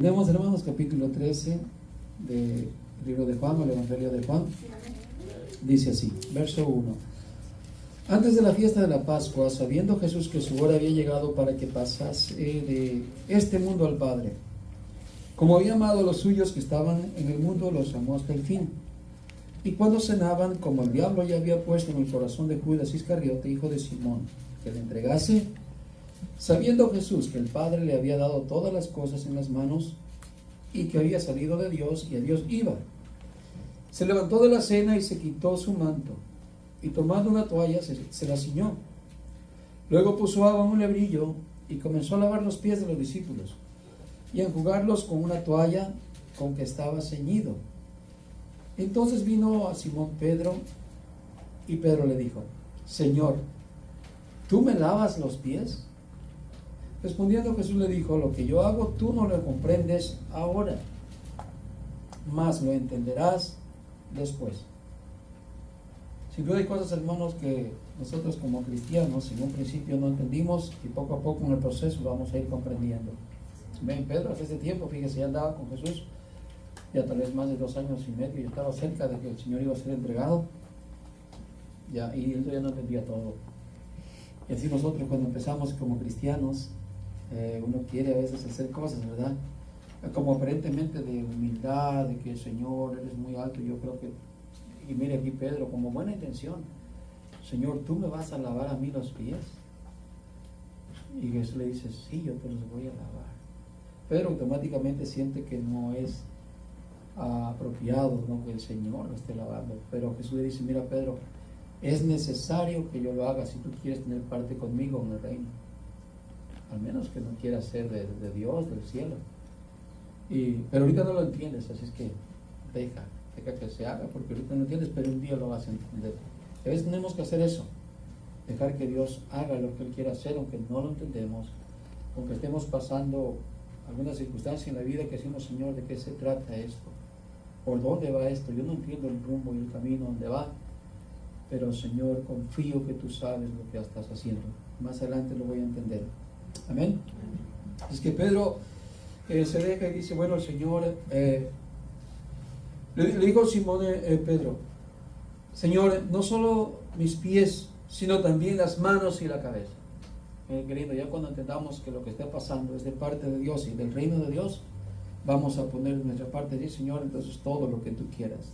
Leemos, hermanos, capítulo 13 del libro de Juan, el Evangelio de Juan. Dice así, verso 1. Antes de la fiesta de la Pascua, sabiendo Jesús que su hora había llegado para que pasase de este mundo al Padre, como había amado a los suyos que estaban en el mundo, los amó hasta el fin. Y cuando cenaban, como el diablo ya había puesto en el corazón de Judas Iscariote, hijo de Simón, que le entregase, sabiendo Jesús que el Padre le había dado todas las cosas en las manos y que había salido de Dios y a Dios iba, se levantó de la cena y se quitó su manto y tomando una toalla se la ciñó. Luego puso agua en un lebrillo y comenzó a lavar los pies de los discípulos y a enjugarlos con una toalla con que estaba ceñido. Entonces vino a Simón Pedro y Pedro le dijo: Señor, ¿tú me lavas los pies? Respondiendo Jesús le dijo: lo que yo hago tú no lo comprendes ahora, mas lo entenderás después. Sin duda hay cosas, hermanos, que nosotros como cristianos en un principio no entendimos y poco a poco en el proceso lo vamos a ir comprendiendo. Ven, Pedro hace ese tiempo, fíjese, ya andaba con Jesús, ya tal vez más de 2 años y medio, y estaba cerca de que el Señor iba a ser entregado, ya, y él ya no entendía todo. Y así nosotros cuando empezamos como cristianos, uno quiere a veces hacer cosas, ¿verdad? Como aparentemente de humildad, de que el Señor, eres muy alto. Yo creo que, y mire aquí Pedro, como buena intención: Señor, ¿tú me vas a lavar a mí los pies? Y Jesús le dice: sí, yo te los voy a lavar. Pedro automáticamente siente que no es apropiado, ¿no?, que el Señor lo esté lavando. Pero Jesús le dice: mira, Pedro, es necesario que yo lo haga si tú quieres tener parte conmigo en el reino. Al menos que no quieras ser de Dios, del cielo. Pero ahorita no lo entiendes, así es que deja que se haga, porque ahorita no entiendes, pero un día lo vas a entender. A veces tenemos que hacer eso, dejar que Dios haga lo que Él quiera hacer, aunque no lo entendemos, aunque estemos pasando alguna circunstancia en la vida que decimos: Señor, ¿de qué se trata esto? ¿Por dónde va esto? Yo no entiendo el rumbo y el camino donde va, pero Señor, confío que tú sabes lo que estás haciendo. Más adelante lo voy a entender. Amén. Es que Pedro se deja y dice: bueno, el Señor, le dijo Simón Pedro: Señor, no solo mis pies, sino también las manos y la cabeza. Querido, ya cuando entendamos que lo que está pasando es de parte de Dios y del reino de Dios, vamos a poner nuestra parte y decir: Señor, entonces todo lo que tú quieras.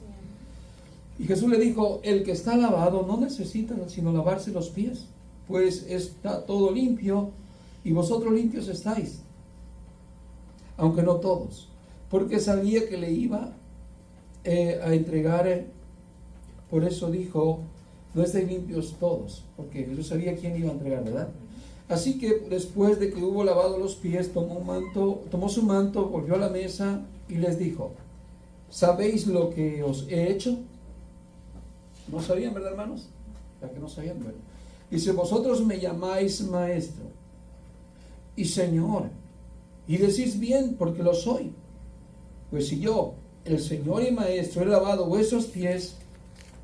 Y Jesús le dijo: el que está lavado no necesita sino lavarse los pies, pues está todo limpio, y vosotros limpios estáis, aunque no todos, porque sabía que le iba a entregar. Por eso dijo: no estáis limpios todos, porque Jesús sabía quién iba a entregar, ¿verdad? Así que después de que hubo lavado los pies, tomó su manto, volvió a la mesa y les dijo: ¿sabéis lo que os he hecho? No sabían, ¿verdad, hermanos? Ya que no sabían, ¿verdad? Dice: vosotros me llamáis maestro y Señor, y decís bien, porque lo soy. Pues si yo, el Señor y Maestro, he lavado vuestros pies,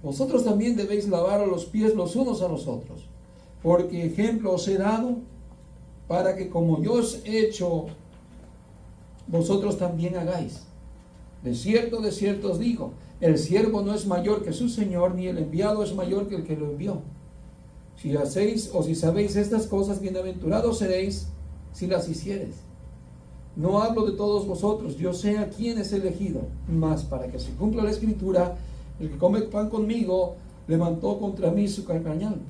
vosotros también debéis lavar los pies los unos a los otros, porque ejemplo os he dado, para que como yo os he hecho, vosotros también hagáis. De cierto os digo, el siervo no es mayor que su Señor, ni el enviado es mayor que el que lo envió. Si hacéis o si sabéis estas cosas, bienaventurados seréis si las hiciereis. No hablo de todos vosotros, yo sé a quién es elegido, mas para que se cumpla la escritura: el que come pan conmigo levantó contra mí su carcañal.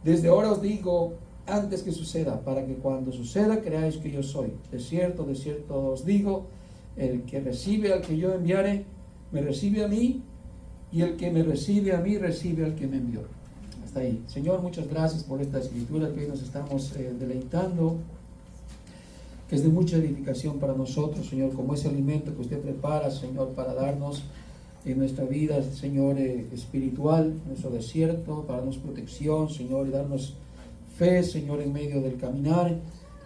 Desde ahora os digo antes que suceda, para que cuando suceda creáis que yo soy. De cierto os digo, el que recibe al que yo enviare, me recibe a mí, y el que me recibe a mí, recibe al que me envió. Hasta ahí. Señor, muchas gracias por esta escritura que hoy nos estamos deleitando, que es de mucha edificación para nosotros, Señor, como ese alimento que usted prepara, Señor, para darnos en nuestra vida, Señor, espiritual, nuestro desierto, para darnos protección, Señor, y darnos fe, Señor, en medio del caminar.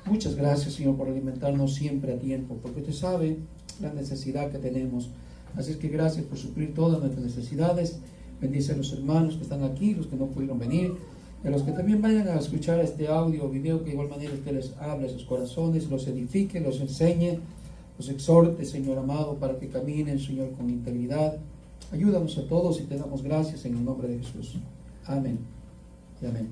Muchas gracias, Señor, por alimentarnos siempre a tiempo, porque usted sabe la necesidad que tenemos. Así es que gracias por suplir todas nuestras necesidades. Bendice a los hermanos que están aquí, los que no pudieron venir, y a los que también vayan a escuchar este audio o video, que de igual manera usted les hable a sus corazones, los edifique, los enseñe, los exhorte, Señor amado, para que caminen, Señor, con integridad. Ayúdanos a todos y te damos gracias en el nombre de Jesús. Amén y amén.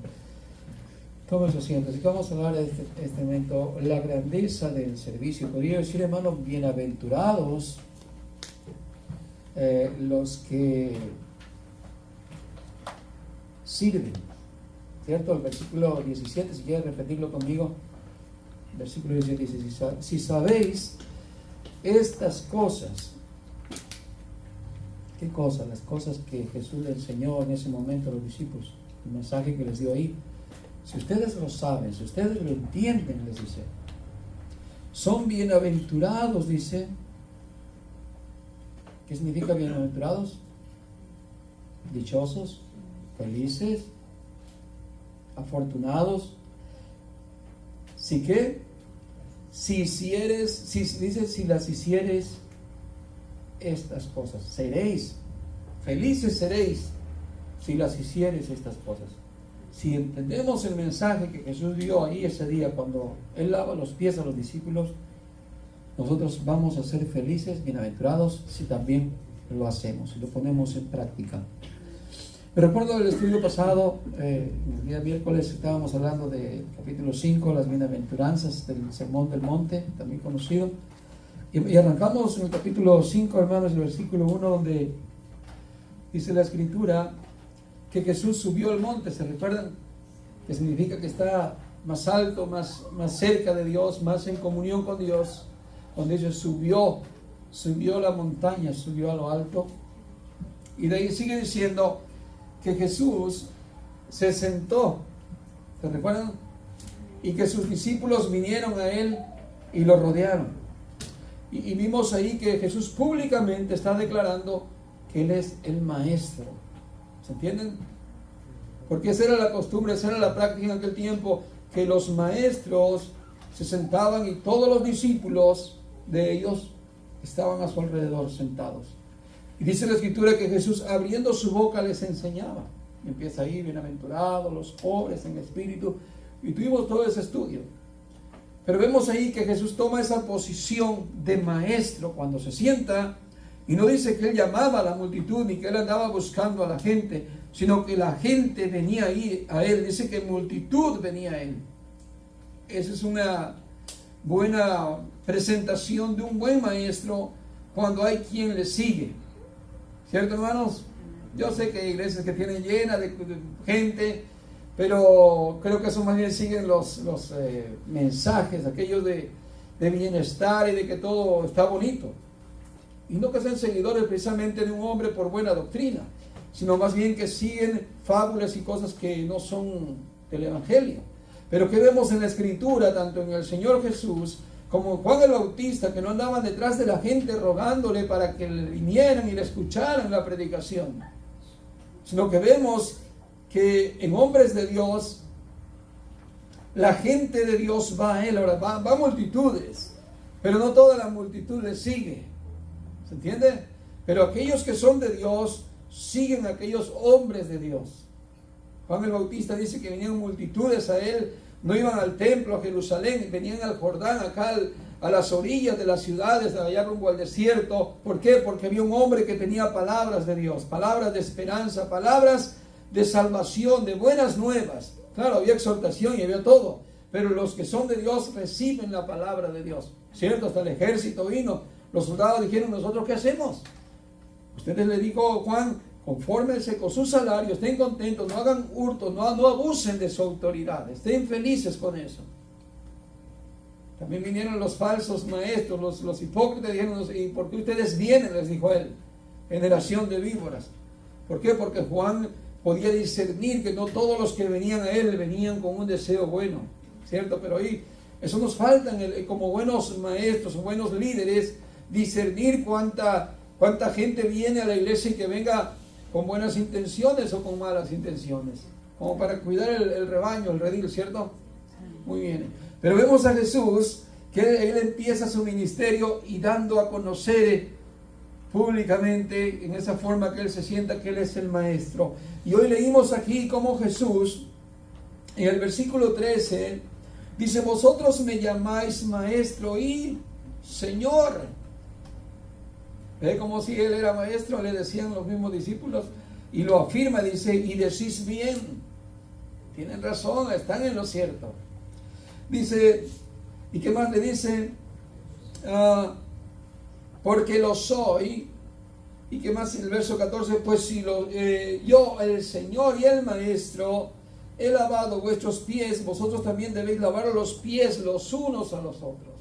Tomen sus asientos. Y vamos a hablar de este momento la grandeza del servicio. Podría decir, hermanos, bienaventurados los que sirven. ¿Cierto? El versículo 17, si quieres repetirlo conmigo. Versículo 17 dice, si sabéis estas cosas. ¿Qué cosas? Las cosas que Jesús le enseñó en ese momento a los discípulos. El mensaje que les dio ahí. Si ustedes lo saben, si ustedes lo entienden, les dice, son bienaventurados, dice. ¿Qué significa bienaventurados? Dichosos, felices, afortunados. ¿Sí qué? Si las hicieres estas cosas, seréis, felices seréis si las hicieres estas cosas. Si entendemos el mensaje que Jesús dio ahí ese día cuando Él lava los pies a los discípulos, nosotros vamos a ser felices, bienaventurados, si también lo hacemos, si lo ponemos en práctica. Me recuerdo del estudio pasado, el día miércoles estábamos hablando de capítulo 5, las bienaventuranzas del Sermón del Monte, también conocido. Y arrancamos en el capítulo 5, hermanos, el versículo 1, donde dice la Escritura que Jesús subió al monte. ¿Se recuerdan? Que significa que está más alto, más cerca de Dios, más en comunión con Dios. Donde Dios subió la montaña, subió a lo alto. Y de ahí sigue diciendo que Jesús se sentó. ¿Se recuerdan? Y que sus discípulos vinieron a Él y lo rodearon. Y vimos ahí que Jesús públicamente está declarando que Él es el Maestro. ¿Se entienden? Porque esa era la costumbre, esa era la práctica en aquel tiempo, que los maestros se sentaban y todos los discípulos de ellos estaban a su alrededor sentados. Y dice la Escritura que Jesús, abriendo su boca, les enseñaba. Y empieza ahí, bienaventurados los pobres en espíritu. Y tuvimos todo ese estudio. Pero vemos ahí que Jesús toma esa posición de maestro cuando se sienta. Y no dice que Él llamaba a la multitud, ni que Él andaba buscando a la gente, sino que la gente venía ahí a Él. Dice que multitud venía a Él. Esa es una buena presentación de un buen maestro cuando hay quien le sigue. ¿Cierto, hermanos? Yo sé que hay iglesias que tienen llena de gente, pero creo que eso más bien siguen los mensajes, aquellos de bienestar y de que todo está bonito. Y no que sean seguidores precisamente de un hombre por buena doctrina, sino más bien que siguen fábulas y cosas que no son del Evangelio. Pero que vemos en la Escritura, tanto en el Señor Jesús como Juan el Bautista, que no andaban detrás de la gente rogándole para que le vinieran y le escucharan la predicación, sino que vemos que en hombres de Dios, la gente de Dios va a Él. Ahora va multitudes, pero no toda la multitud le sigue. ¿Se entiende? Pero aquellos que son de Dios siguen a aquellos hombres de Dios. Juan el Bautista dice que venían multitudes a Él, no iban al templo, a Jerusalén, venían al Jordán, acá a las orillas de las ciudades, allá rumbo al desierto. ¿Por qué? Porque había un hombre que tenía palabras de Dios, palabras de esperanza, palabras de salvación, de buenas nuevas. Claro, había exhortación y había todo, pero los que son de Dios reciben la palabra de Dios. ¿Cierto? Hasta el ejército vino. Los soldados dijeron, ¿nosotros qué hacemos? Ustedes le dijo Juan, confórmense con su salario, estén contentos, no hagan hurto, no abusen de su autoridad, estén felices con eso. También vinieron los falsos maestros, los hipócritas, dijeron, ¿y por qué ustedes vienen? Les dijo él, generación de víboras. ¿Por qué? Porque Juan podía discernir que no todos los que venían a él venían con un deseo bueno, ¿cierto? Pero ahí, eso nos falta como buenos maestros, buenos líderes, discernir cuánta gente viene a la iglesia y que venga con buenas intenciones o con malas intenciones, como para cuidar el rebaño, el redil, ¿cierto? Muy bien. Pero vemos a Jesús que Él empieza su ministerio y dando a conocer públicamente, en esa forma que Él se sienta que Él es el Maestro. Y hoy leímos aquí cómo Jesús, en el versículo 13, dice, vosotros me llamáis Maestro y Señor. Como si él era maestro, le decían los mismos discípulos, y lo afirma, dice, y decís bien. Tienen razón, están en lo cierto. Dice, ¿y qué más le dice? Porque lo soy. ¿Y qué más en el verso 14? Pues si yo, el Señor y el Maestro, he lavado vuestros pies, vosotros también debéis lavar los pies los unos a los otros.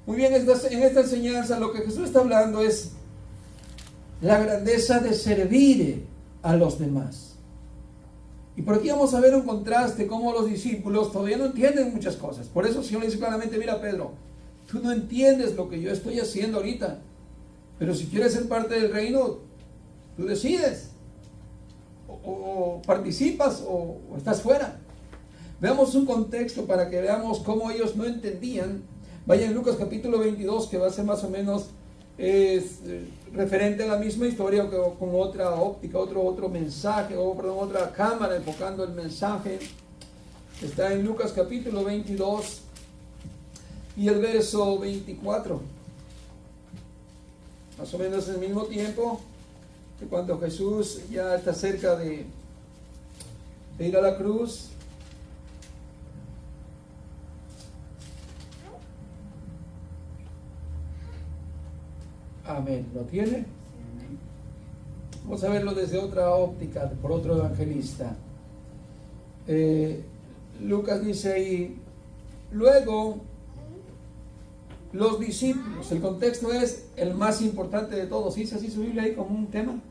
Muy bien, en esta enseñanza lo que Jesús está hablando es la grandeza de servir a los demás. Y por aquí vamos a ver un contraste, cómo los discípulos todavía no entienden muchas cosas. Por eso el Señor le dice claramente, mira Pedro, tú no entiendes lo que yo estoy haciendo ahorita, pero si quieres ser parte del reino, tú decides, o participas o estás fuera. Veamos un contexto para que veamos cómo ellos no entendían. Vaya en Lucas capítulo 22, que va a ser más o menos referente a la misma historia, con otra óptica, otro mensaje, otra cámara enfocando el mensaje. Está en Lucas capítulo 22 y el verso 24. Más o menos en el mismo tiempo que cuando Jesús ya está cerca de ir a la cruz. Amén. ¿Lo tiene? Vamos a verlo desde otra óptica, por otro evangelista. Lucas dice ahí, luego los discípulos, el contexto es el más importante de todos. ¿Dice así su Biblia ahí como un tema?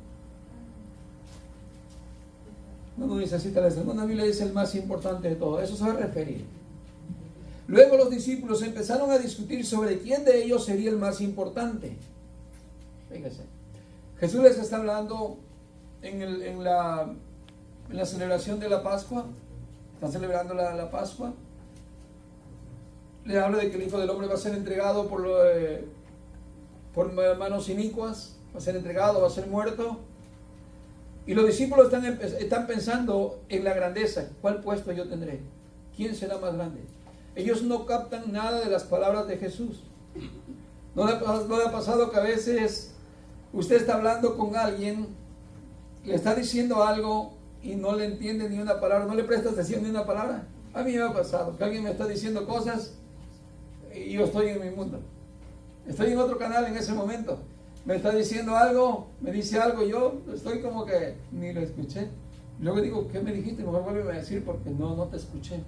No dice así tal vez. La Biblia dice el más importante de todos. Eso se va a referir. Luego los discípulos empezaron a discutir sobre quién de ellos sería el más importante. Fíjese, Jesús les está hablando en la celebración de la Pascua. Están celebrando la Pascua. Le habla de que el Hijo del Hombre va a ser entregado por manos inicuas, va a ser entregado, va a ser muerto. Y los discípulos están pensando en la grandeza. ¿Cuál puesto yo tendré? ¿Quién será más grande? Ellos no captan nada de las palabras de Jesús. ¿No le ha pasado que a veces usted está hablando con alguien, le está diciendo algo y no le entiende ni una palabra, no le presta atención ni una palabra? A mí me ha pasado que alguien me está diciendo cosas y yo estoy en mi mundo. Estoy en otro canal en ese momento. Me está diciendo algo, me dice algo, yo estoy como que ni lo escuché. Luego digo, ¿qué me dijiste? Mejor vuelve a decir porque no te escuché.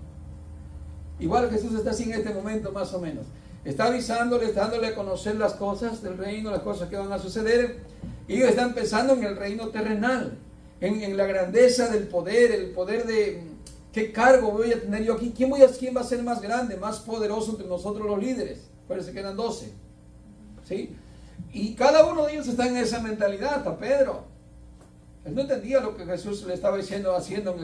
Igual Jesús está así en este momento más o menos. Está avisándole, está dándole a conocer las cosas del reino, las cosas que van a suceder. Y ellos están pensando en el reino terrenal, en la grandeza del poder, el poder de qué cargo voy a tener yo aquí. ¿Quién va a ser más grande, más poderoso entre nosotros los líderes? Parece que eran 12. ¿Sí? Y cada uno de ellos está en esa mentalidad, hasta Pedro. Él no entendía lo que Jesús le estaba haciendo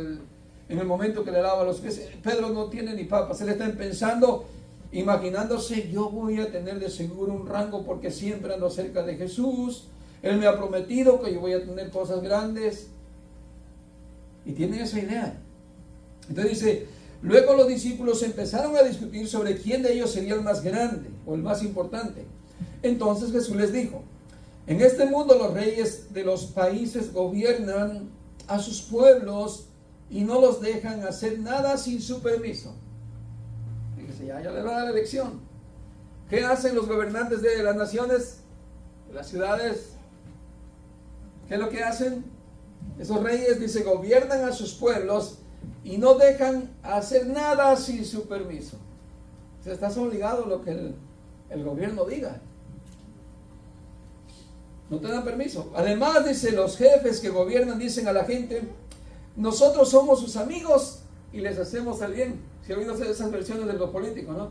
en el momento que le lava los pies. Pedro no tiene ni papas, él está pensando, imaginándose, yo voy a tener de seguro un rango porque siempre ando cerca de Jesús. Él me ha prometido que yo voy a tener cosas grandes. Y tienen esa idea. Entonces dice, luego los discípulos empezaron a discutir sobre quién de ellos sería el más grande o el más importante. Entonces Jesús les dijo, en este mundo los reyes de los países gobiernan a sus pueblos y no los dejan hacer nada sin su permiso. Fíjese, ya le va a dar la lección. ¿Qué hacen los gobernantes de las naciones, de las ciudades? ¿Qué es lo que hacen? Esos reyes, dice, gobiernan a sus pueblos y no dejan hacer nada sin su permiso. O sea, estás obligado a lo que el gobierno diga. No te dan permiso. Además, dice, los jefes que gobiernan dicen a la gente, nosotros somos sus amigos y les hacemos el bien. Si han oído esas versiones de los políticos, ¿no?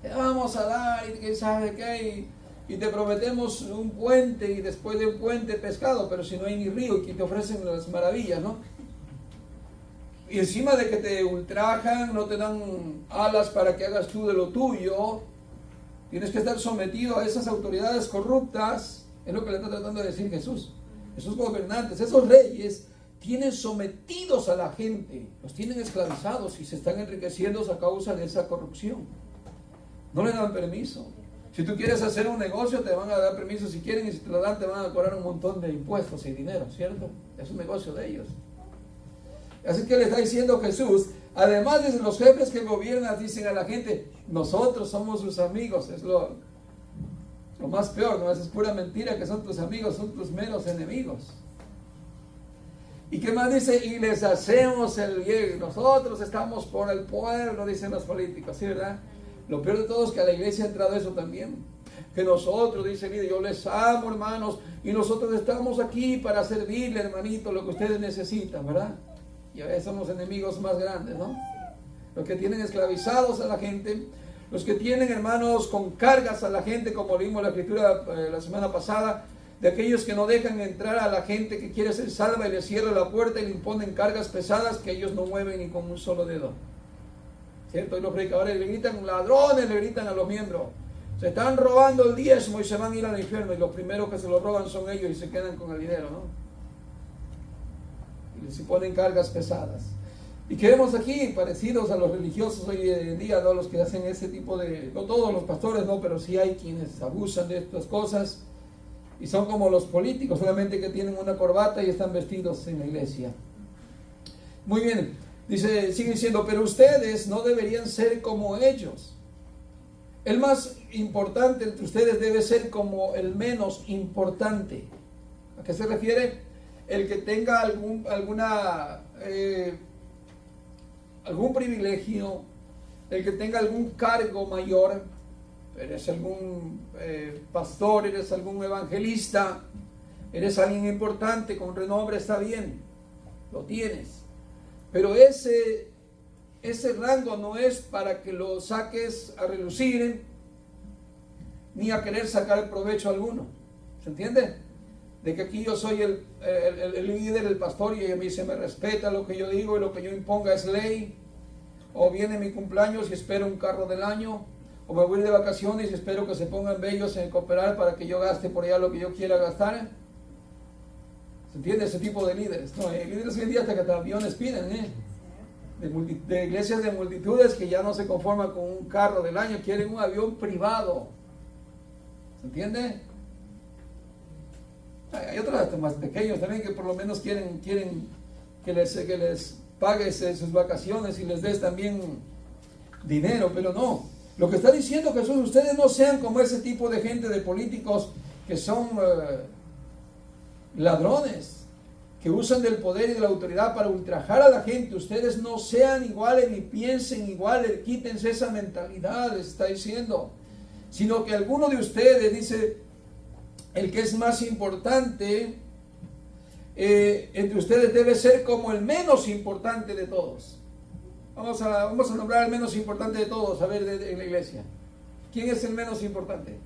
Te vamos a dar y quién sabe qué, y te prometemos un puente y después de un puente pescado, pero si no hay ni río y que te ofrecen las maravillas, ¿no? Y encima de que te ultrajan, no te dan alas para que hagas tú de lo tuyo, tienes que estar sometido a esas autoridades corruptas. Es lo que le está tratando de decir Jesús. Esos gobernantes, esos reyes, tienen sometidos a la gente, los tienen esclavizados y se están enriqueciendo a causa de esa corrupción. No le dan permiso. Si tú quieres hacer un negocio, te van a dar permiso si quieren, y si te lo dan, te van a cobrar un montón de impuestos y dinero, ¿cierto? Es un negocio de ellos. Así que le está diciendo Jesús, además de los jefes que gobiernan, dicen a la gente, nosotros somos sus amigos. Es lo más peor, ¿no? Es pura mentira que son tus amigos, son tus meros enemigos. ¿Y qué más dice? Y les hacemos el bien. Nosotros estamos por el pueblo, dicen los políticos, ¿sí, verdad? Lo peor de todo es que a la iglesia ha entrado eso también. Que nosotros, dice, mire, yo les amo, hermanos, y nosotros estamos aquí para servirle, hermanito, lo que ustedes necesitan, ¿verdad? Y a veces son los enemigos más grandes, ¿no? Los que tienen esclavizados a la gente, los que tienen, hermanos, con cargas a la gente, como leímos la escritura la semana pasada, de aquellos que no dejan entrar a la gente que quiere ser salva y le cierran la puerta y le imponen cargas pesadas que ellos no mueven ni con un solo dedo. ¿Cierto? Y los predicadores le gritan ladrones, le gritan a los miembros. Se están robando el diezmo y se van a ir al infierno, y los primeros que se lo roban son ellos y se quedan con el dinero, ¿no? Y les imponen cargas pesadas. Y que vemos aquí parecidos a los religiosos hoy en día, ¿no? Los que hacen ese tipo de, no todos los pastores, no, pero sí hay quienes abusan de estas cosas y son como los políticos, solamente que tienen una corbata y están vestidos en la iglesia. Muy bien, dice, sigue diciendo, pero ustedes no deberían ser como ellos. El más importante entre ustedes debe ser como el menos importante. ¿A qué se refiere? El que tenga algún privilegio, el que tenga algún cargo mayor, eres algún pastor, eres algún evangelista, eres alguien importante, con renombre, está bien, lo tienes. Pero ese rango no es para que lo saques a relucir, ni a querer sacar provecho alguno. ¿Se entiende? De que aquí yo soy el líder, el pastor, y a mí se me respeta lo que yo digo y lo que yo imponga es ley. O viene mi cumpleaños y espero un carro del año, o me voy de vacaciones y espero que se pongan bellos en cooperar para que yo gaste por allá lo que yo quiera gastar. ¿Se entiende? Ese tipo de líderes. No, hay líderes hoy en día hasta que aviones piden, de iglesias de multitudes que ya no se conforman con un carro del año, quieren un avión privado. ¿Se entiende? Hay otros hasta más pequeños también que por lo menos quieren que les pagues sus vacaciones y les des también dinero, pero no. Lo que está diciendo Jesús, ustedes no sean como ese tipo de gente, de políticos que son ladrones, que usan del poder y de la autoridad para ultrajar a la gente. Ustedes no sean iguales ni piensen iguales, quítense esa mentalidad, está diciendo, sino que alguno de ustedes, dice, el que es más importante entre ustedes debe ser como el menos importante de todos. Vamos a nombrar al menos importante de todos, a ver, en la iglesia. ¿Quién es el menos importante?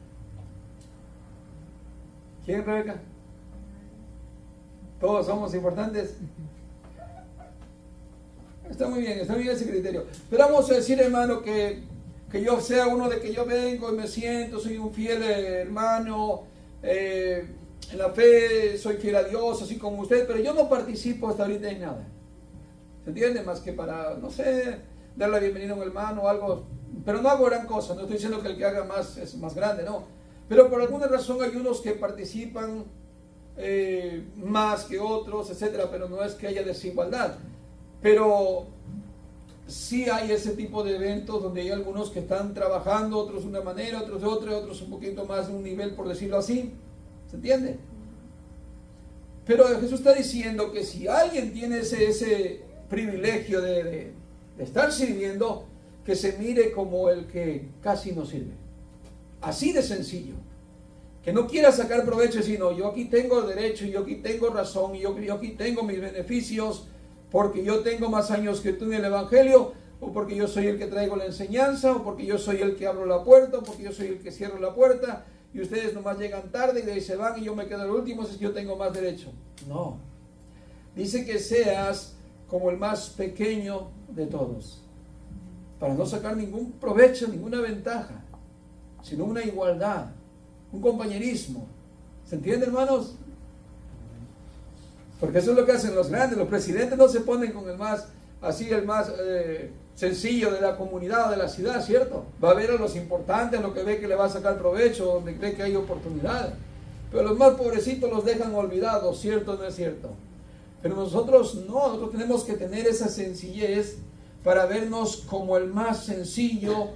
¿Quién, Rebeca? Todos somos importantes. Está muy bien ese criterio. Pero vamos a decir, hermano, que yo sea uno de que yo vengo y me siento, soy un fiel hermano, en la fe soy fiel a Dios, así como usted, pero yo no participo hasta ahorita en nada. ¿Se entiende? Más que para, no sé, darle la bienvenida a un hermano o algo, pero no hago gran cosa. No estoy diciendo que el que haga más es más grande, no. Pero por alguna razón hay unos que participan más que otros, etcétera, pero no es que haya desigualdad. Pero sí hay ese tipo de eventos donde hay algunos que están trabajando, otros de una manera, otros de otra, otros un poquito más de un nivel, por decirlo así. ¿Se entiende? Pero Jesús está diciendo que si alguien tiene ese privilegio de estar sirviendo, que se mire como el que casi no sirve. Así de sencillo. Que no quiera sacar provecho, sino yo aquí tengo derecho, y yo aquí tengo razón, y yo aquí tengo mis beneficios, porque yo tengo más años que tú en el Evangelio, o porque yo soy el que traigo la enseñanza, o porque yo soy el que abro la puerta, o porque yo soy el que cierro la puerta, y ustedes nomás llegan tarde y de ahí se van y yo me quedo el último, así que yo tengo más derecho. No. Dice que seas como el más pequeño de todos, para no sacar ningún provecho, ninguna ventaja, sino una igualdad, un compañerismo. ¿Se entiende, hermanos? Porque eso es lo que hacen los grandes. Los presidentes no se ponen con el más, así el más sencillo de la comunidad, de la ciudad, ¿cierto? Va a ver a los importantes, a los que ve que le va a sacar provecho, donde cree que hay oportunidad. Pero los más pobrecitos los dejan olvidados, ¿cierto o no es cierto? Pero nosotros no, nosotros tenemos que tener esa sencillez para vernos como el más sencillo,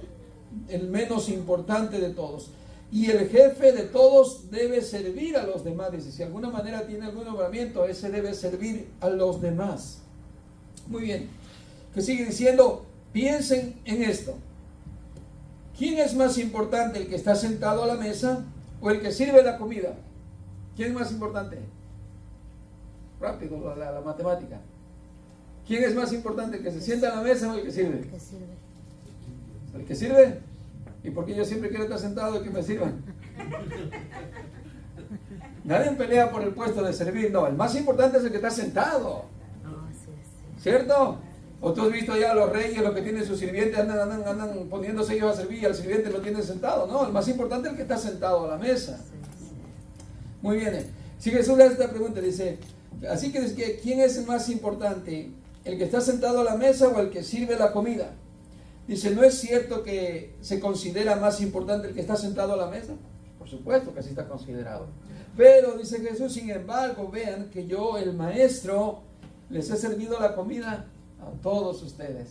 el menos importante de todos. Y el jefe de todos debe servir a los demás. Dice, si de alguna manera tiene algún nombramiento, ese debe servir a los demás. Muy bien. Que sigue diciendo, piensen en esto. ¿Quién es más importante, el que está sentado a la mesa o el que sirve la comida? ¿Quién es más importante? Rápido, la matemática. ¿Quién es más importante, el que se sienta a la mesa o el que sirve? El que sirve. ¿El que sirve? ¿Y por qué yo siempre quiero estar sentado y que me sirvan? Nadie pelea por el puesto de servir, no. El más importante es el que está sentado. ¿Cierto? ¿O tú has visto ya a los reyes, los que tienen sus sirvientes, andan poniéndose ellos a servir y al sirviente lo tienen sentado? No, el más importante es el que está sentado a la mesa. Muy bien. Si Jesús le hace esta pregunta, dice, así que ¿quién es el más importante? ¿El que está sentado a la mesa o el que sirve la comida? Dice, ¿no es cierto que se considera más importante el que está sentado a la mesa? Por supuesto que así está considerado. Pero, dice Jesús, sin embargo, vean que yo, el maestro, les he servido la comida a todos ustedes.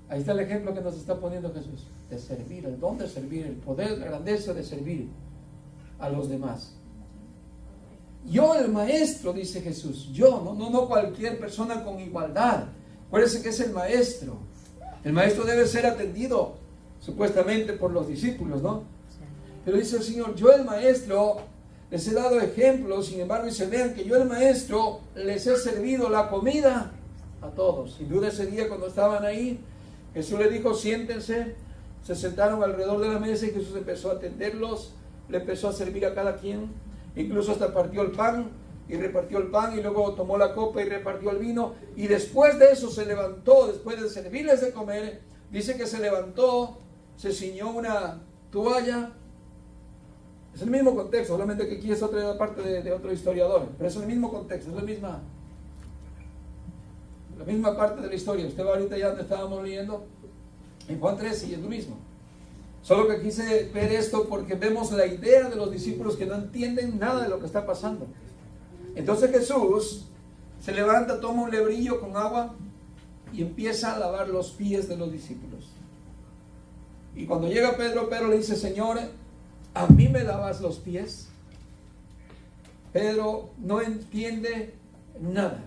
Ahí está el ejemplo que nos está poniendo Jesús, de servir, el don de servir, el poder, la grandeza de servir a los demás. Yo, el maestro, dice Jesús, yo, no cualquier persona con igualdad. Acuérdense que es el maestro. El maestro debe ser atendido, supuestamente, por los discípulos, ¿no? Pero dice el Señor, yo, el maestro, les he dado ejemplos, sin embargo, y se vean que yo, el maestro, les he servido la comida a todos. Sin duda ese día cuando estaban ahí, Jesús les dijo, siéntense, se sentaron alrededor de la mesa y Jesús empezó a atenderlos, le empezó a servir a cada quien, incluso hasta partió el pan y repartió el pan y luego tomó la copa y repartió el vino y después de eso se levantó, después de servirles de comer, dice que se levantó, se ciñó una toalla. Es el mismo contexto, solamente que aquí es otra parte de otro historiador, pero es el mismo contexto, es la misma parte de la historia. Usted va ahorita ya donde estábamos leyendo, en Juan 13, y es lo mismo. Solo que quise ver esto porque vemos la idea de los discípulos que no entienden nada de lo que está pasando. Entonces Jesús se levanta, toma un lebrillo con agua y empieza a lavar los pies de los discípulos. Y cuando llega Pedro, Pedro le dice, Señor, ¿a mí me lavas los pies? Pedro no entiende nada.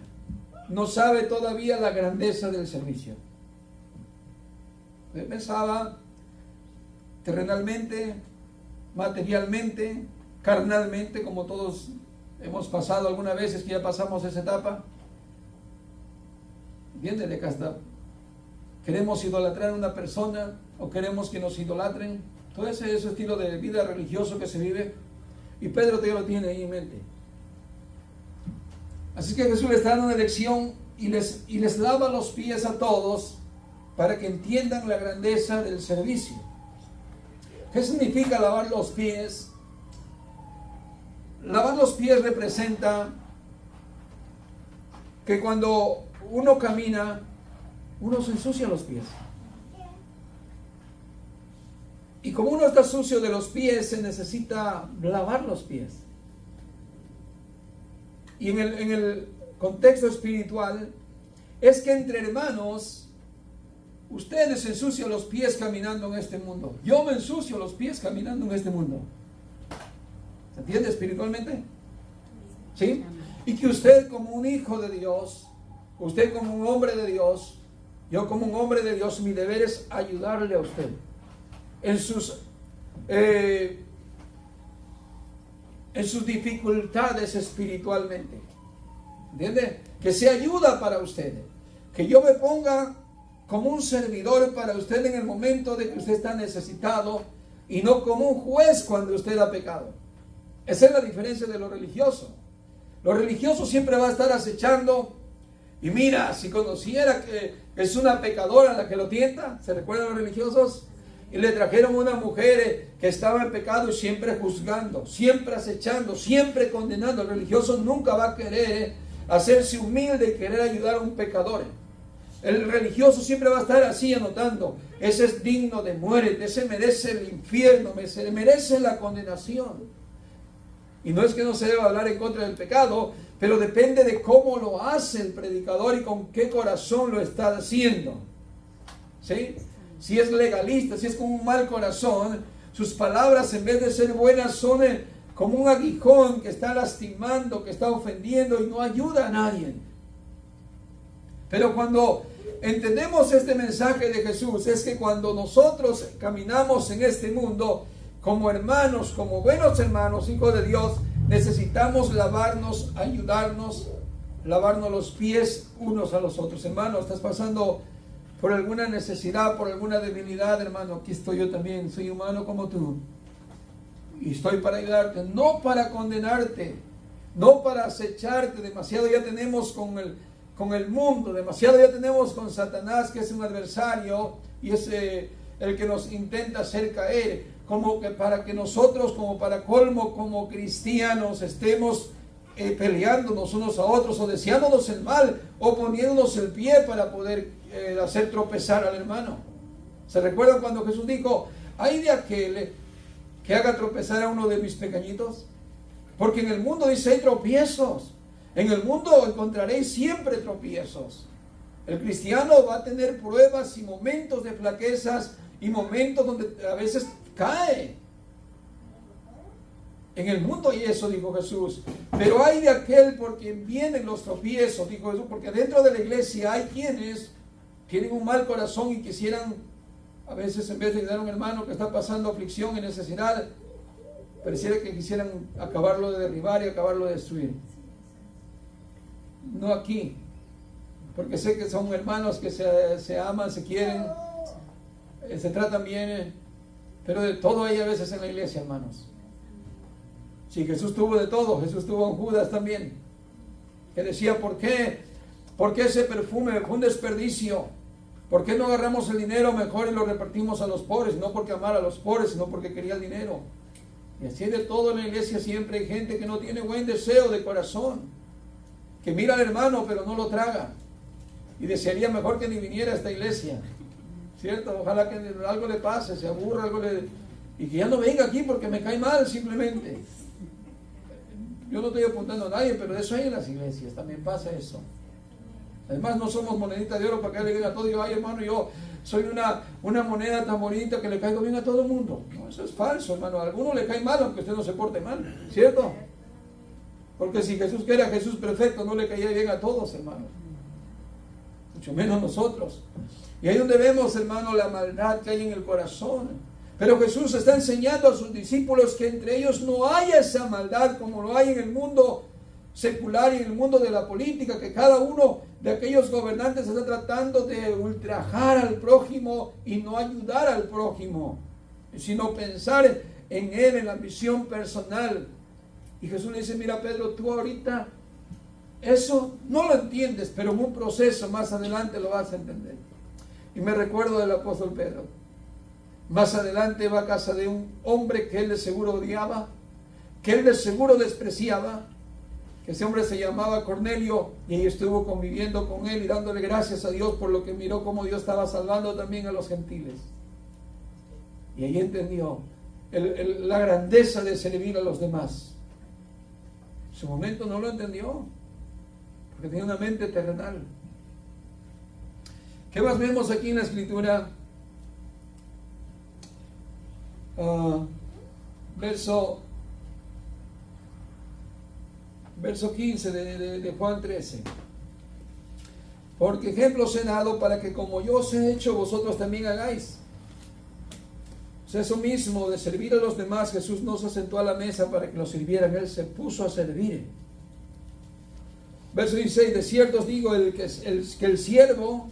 No sabe todavía la grandeza del servicio. Él pensaba terrenalmente, materialmente, carnalmente, como todos hemos pasado algunas veces que ya pasamos esa etapa. ¿Entienden? Que hasta queremos idolatrar a una persona o queremos que nos idolatren. Todo ese estilo de vida religioso que se vive. Y Pedro ya lo tiene ahí en mente. Así que Jesús les está dando una lección y les lava los pies a todos para que entiendan la grandeza del servicio. ¿Qué significa lavar los pies? Lavar los pies representa que cuando uno camina, uno se ensucia los pies. Y como uno está sucio de los pies, se necesita lavar los pies. Y en el contexto espiritual, es que entre hermanos, ustedes se ensucian los pies caminando en este mundo. Yo me ensucio los pies caminando en este mundo. ¿Se entiende espiritualmente? ¿Sí? Y que usted como un hijo de Dios, usted como un hombre de Dios, yo como un hombre de Dios, mi deber es ayudarle a usted en sus dificultades espiritualmente. ¿Entiende? Que sea ayuda para usted. Que yo me ponga como un servidor para usted en el momento de que usted está necesitado y no como un juez cuando usted ha pecado. Esa es la diferencia de lo religioso. Lo religioso siempre va a estar acechando y mira, si conociera que es una pecadora la que lo tienta, ¿se recuerdan los religiosos? Y le trajeron una mujer que estaba en pecado y siempre juzgando, siempre acechando, siempre condenando. El religioso nunca va a querer hacerse humilde y querer ayudar a un pecador. El religioso siempre va a estar así anotando, ese es digno de muerte, ese merece el infierno, merece la condenación. Y no es que no se deba hablar en contra del pecado, pero depende de cómo lo hace el predicador y con qué corazón lo está haciendo. ¿Sí? Si es legalista, si es con un mal corazón, sus palabras en vez de ser buenas son como un aguijón que está lastimando, que está ofendiendo y no ayuda a nadie. Pero cuando entendemos este mensaje de Jesús, es que cuando nosotros caminamos en este mundo como hermanos, como buenos hermanos, hijos de Dios, necesitamos lavarnos, ayudarnos, lavarnos los pies unos a los otros. Hermano, estás pasando por alguna necesidad, por alguna debilidad, hermano, aquí estoy yo también, soy humano como tú. Y estoy para ayudarte, no para condenarte, no para acecharte. Demasiado ya tenemos con el mundo, demasiado ya tenemos con Satanás, que es un adversario y es el que nos intenta hacer caer, como que para que nosotros, como para colmo, como cristianos, estemos peleándonos unos a otros o deseándonos el mal o poniéndonos el pie para poder hacer tropezar al hermano. ¿Se recuerdan cuando Jesús dijo, ay de aquel que haga tropezar a uno de mis pequeñitos? Porque en el mundo dice hay tropiezos. En el mundo encontraréis siempre tropiezos. El cristiano va a tener pruebas y momentos de flaquezas y momentos donde a veces cae. En el mundo hay eso, dijo Jesús. Pero hay de aquel por quien vienen los tropiezos, dijo Jesús, porque dentro de la iglesia hay quienes tienen un mal corazón y quisieran, a veces en vez de ayudar a un hermano que está pasando aflicción y necesidad, pareciera que quisieran acabarlo de derribar y acabarlo de destruir. No aquí, porque sé que son hermanos que se aman, se quieren, se tratan bien, pero de todo hay a veces en la iglesia, hermanos. Si Jesús tuvo de todo, Jesús tuvo a un Judas también, que decía, ¿por qué ese perfume fue un desperdicio? ¿Por qué no agarramos el dinero mejor y lo repartimos a los pobres? No porque amara a los pobres, sino porque quería el dinero. Y así de todo en la iglesia siempre hay gente que no tiene buen deseo de corazón, que mira al hermano pero no lo traga, y desearía mejor que ni viniera a esta iglesia, ¿cierto? Ojalá que algo le pase, se aburra, y que ya no venga aquí porque me cae mal simplemente. Yo no estoy apuntando a nadie, pero eso hay en las iglesias, también pasa eso. Además no somos moneditas de oro para que le venga a todo y yo, ay hermano, yo soy una moneda tan bonita que le caigo bien a todo el mundo. No, eso es falso, hermano. A alguno le cae mal aunque usted no se porte mal, ¿cierto? Porque si Jesús, que era Jesús perfecto, no le caía bien a todos, hermano. Mucho menos nosotros. Y ahí donde vemos, hermano, la maldad que hay en el corazón. Pero Jesús está enseñando a sus discípulos que entre ellos no haya esa maldad como lo hay en el mundo secular y en el mundo de la política, que cada uno de aquellos gobernantes está tratando de ultrajar al prójimo y no ayudar al prójimo, sino pensar en él, en la ambición personal. Y Jesús le dice, mira Pedro, tú ahorita eso no lo entiendes, pero en un proceso más adelante lo vas a entender. Y me recuerdo del apóstol Pedro. Más adelante va a casa de un hombre que él de seguro odiaba, que él de seguro despreciaba, que ese hombre se llamaba Cornelio, y ahí estuvo conviviendo con él y dándole gracias a Dios por lo que miró cómo Dios estaba salvando también a los gentiles. Y ahí entendió la grandeza de servir a los demás. En su momento no lo entendió, porque tenía una mente terrenal. ¿Qué más vemos aquí en la escritura? Verso 15 de Juan 13. Porque ejemplos he dado para que como yo os he hecho, vosotros también hagáis. O sea, eso mismo de servir a los demás, Jesús no se sentó a la mesa para que lo sirvieran, Él se puso a servir. Verso 16, de cierto os digo, que el siervo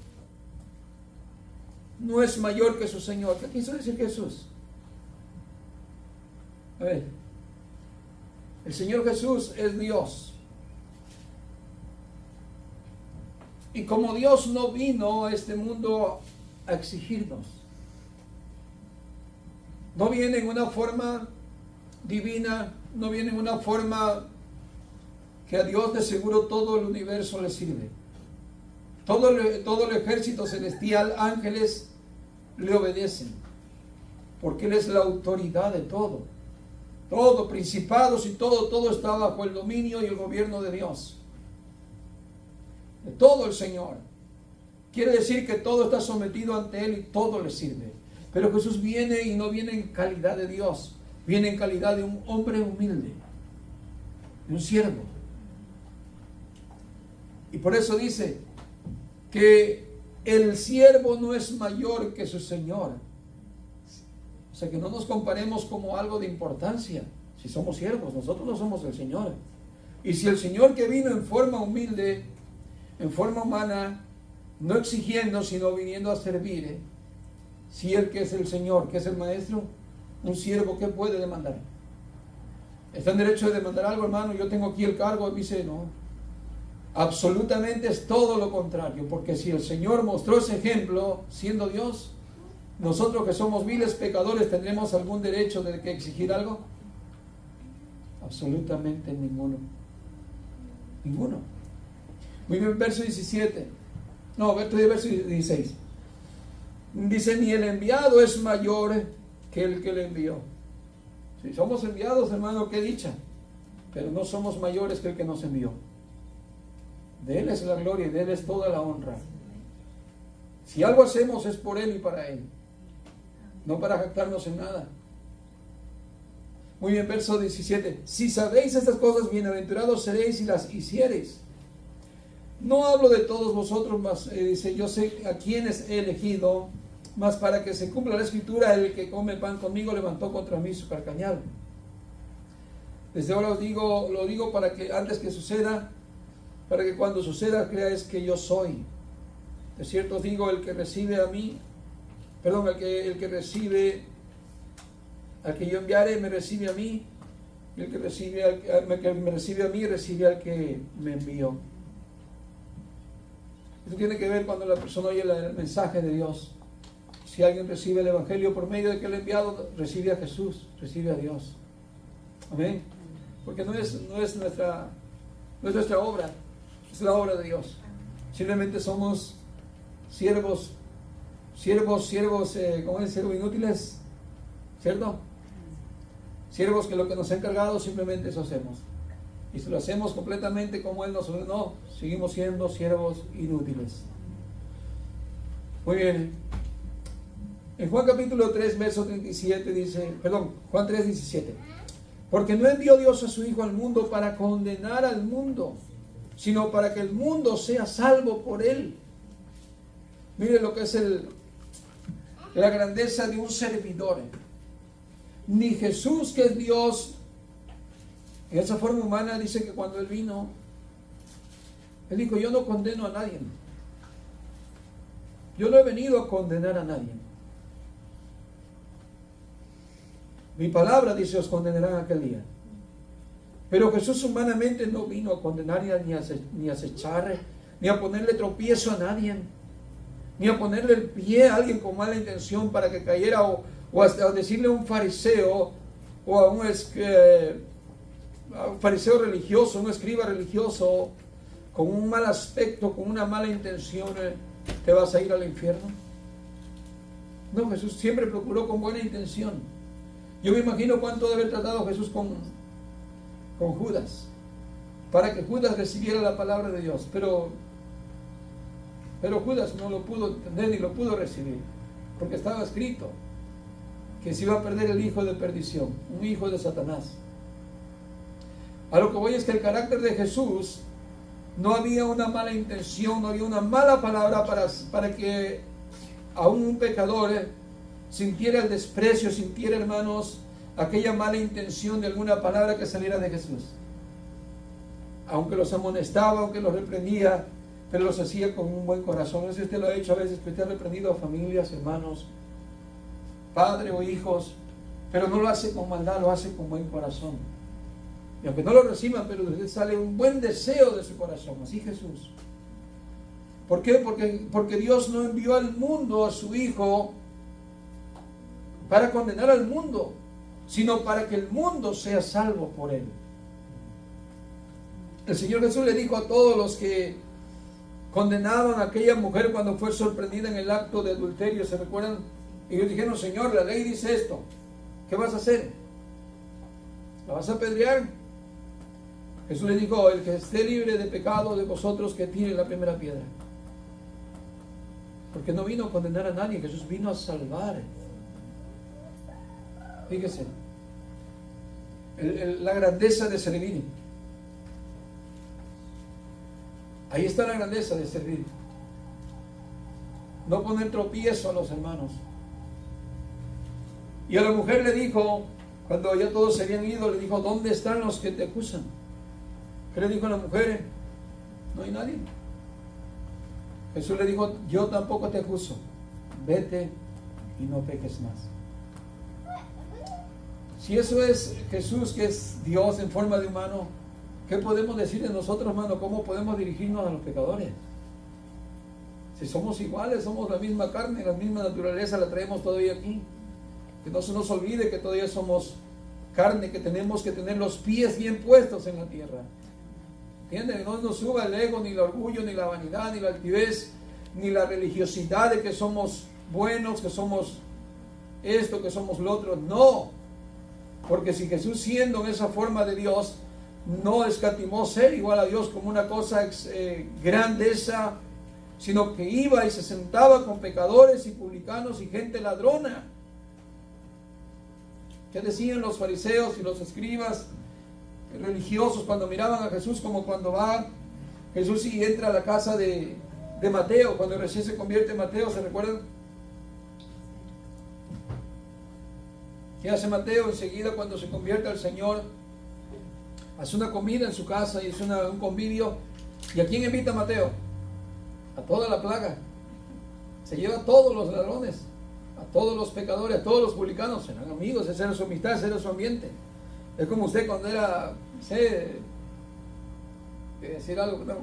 no es mayor que su Señor. ¿Qué quiso decir Jesús? A ver, el Señor Jesús es Dios. Y como Dios no vino a este mundo a exigirnos, no viene en una forma divina, no viene en una forma que a Dios de seguro todo el universo le sirve. todo el ejército celestial, ángeles, le obedecen, porque Él es la autoridad de todo. Todo, principados y todo está bajo el dominio y el gobierno de Dios. De todo el Señor. Quiere decir que todo está sometido ante Él y todo le sirve. Pero Jesús viene y no viene en calidad de Dios, viene en calidad de un hombre humilde, de un siervo. Y por eso dice que el siervo no es mayor que su Señor. O sea, que no nos comparemos como algo de importancia. Si somos siervos, nosotros no somos el Señor. Y si el Señor, que vino en forma humilde, en forma humana, no exigiendo, sino viniendo a servir, si Él, que es el Señor, que es el Maestro, un siervo, ¿qué puede demandar? ¿Está en derecho de demandar algo, hermano? Yo tengo aquí el cargo. Y dice, no. Absolutamente es todo lo contrario, porque si el Señor mostró ese ejemplo siendo Dios, nosotros que somos viles pecadores, ¿tendremos algún derecho de que exigir algo? Absolutamente ninguno. Ninguno. Muy bien, verso 17. No, verso 16. Dice, ni el enviado es mayor que el que le envió. Si somos enviados, hermano, qué dicha. Pero no somos mayores que el que nos envió. De Él es la gloria y de Él es toda la honra. Si algo hacemos es por Él y para Él, no para jactarnos en nada. Muy bien, verso 17. Si sabéis estas cosas, bienaventurados seréis si las hiciereis. No hablo de todos vosotros, mas dice, yo sé a quienes he elegido, mas para que se cumpla la escritura, el que come pan conmigo levantó contra mí su carcañal. Desde ahora os digo, lo digo para que antes que suceda, para que cuando suceda creáis que yo soy. De cierto os digo, el que recibe a mí, perdón, el que recibe, al que yo enviare, me recibe a mí, y el que me recibe a mí, recibe al que me envió. Esto tiene que ver cuando la persona oye el mensaje de Dios. Si alguien recibe el Evangelio por medio de que el enviado, recibe a Jesús, recibe a Dios. Amén. Porque no es nuestra obra, es la obra de Dios. Simplemente somos siervos, ¿cómo es? Siervos inútiles, ¿cierto? Siervos que lo que nos ha encargado simplemente eso hacemos. Y si lo hacemos completamente como Él nos ordenó, seguimos siendo siervos inútiles. Muy bien. En Juan capítulo 3, verso 37 dice, Juan 3, 17. Porque no envió Dios a su Hijo al mundo para condenar al mundo, sino para que el mundo sea salvo por Él. Mire lo que es la grandeza de un servidor. Ni Jesús, que es Dios, en esa forma humana, dice que cuando Él vino, Él dijo, yo no condeno a nadie. Yo no he venido a condenar a nadie. Mi palabra, dice, os condenarán aquel día. Pero Jesús humanamente no vino a condenar ni a acechar, ni a ponerle tropiezo a nadie, ni a ponerle el pie a alguien con mala intención para que cayera, o a decirle a un fariseo, o a un fariseo religioso, un escriba religioso, con un mal aspecto, con una mala intención, te vas a ir al infierno. No, Jesús siempre procuró con buena intención. Yo me imagino cuánto debe haber tratado Jesús con Judas, para que Judas recibiera la palabra de Dios, pero Judas no lo pudo entender ni lo pudo recibir, porque estaba escrito que se iba a perder el hijo de perdición, un hijo de Satanás. A lo que voy es que el carácter de Jesús, no había una mala intención, no había una mala palabra para que aún un pecador sintiera el desprecio, sintiera, hermanos, aquella mala intención de alguna palabra que saliera de Jesús. Aunque los amonestaba, aunque los reprendía, pero los hacía con un buen corazón. No sé si usted lo ha hecho a veces, que usted ha reprendido a familias, hermanos, padre o hijos, pero no lo hace con maldad, lo hace con buen corazón. Y aunque no lo reciban, pero de usted sale un buen deseo de su corazón. Así Jesús. ¿Por qué? Porque Dios no envió al mundo a su Hijo para condenar al mundo, sino para que el mundo sea salvo por Él. El Señor Jesús le dijo a todos los que condenaban a aquella mujer cuando fue sorprendida en el acto de adulterio, ¿se recuerdan? Ellos dijeron, Señor, la ley dice esto, ¿qué vas a hacer? ¿La vas a apedrear? Jesús les dijo, el que esté libre de pecado de vosotros, que tire la primera piedra. Porque no vino a condenar a nadie, Jesús vino a salvar. Fíjese, la grandeza de servir. Ahí está la grandeza de servir. No poner tropiezo a los hermanos. Y a la mujer le dijo, cuando ya todos se habían ido, le dijo, ¿dónde están los que te acusan? ¿Qué le dijo a la mujer? No hay nadie. Jesús le dijo, yo tampoco te acuso. Vete y no peques más. Si eso es Jesús, que es Dios en forma de humano, ¿qué podemos decir de nosotros, hermano? ¿Cómo podemos dirigirnos a los pecadores? Si somos iguales, somos la misma carne, la misma naturaleza la traemos todavía aquí. Que no se nos olvide que todavía somos carne, que tenemos que tener los pies bien puestos en la tierra. ¿Entienden? No nos suba el ego, ni el orgullo, ni la vanidad, ni la altivez, ni la religiosidad de que somos buenos, que somos esto, que somos lo otro. No, porque si Jesús, siendo en esa forma de Dios, no escatimó ser igual a Dios como una cosa grandeza, sino que iba y se sentaba con pecadores y publicanos y gente ladrona. ¿Qué decían los fariseos y los escribas religiosos cuando miraban a Jesús? Como cuando va Jesús y entra a la casa de Mateo, cuando recién se convierte en Mateo, ¿se recuerdan? ¿Qué hace Mateo enseguida cuando se convierte al Señor? Hace una comida en su casa y es un convivio. ¿Y a quién invita Mateo? A toda la plaga. Se lleva a todos los ladrones, a todos los pecadores, a todos los publicanos. Eran amigos, esa era su amistad, ese era su ambiente. Es como usted cuando era, sé, decir algo, no,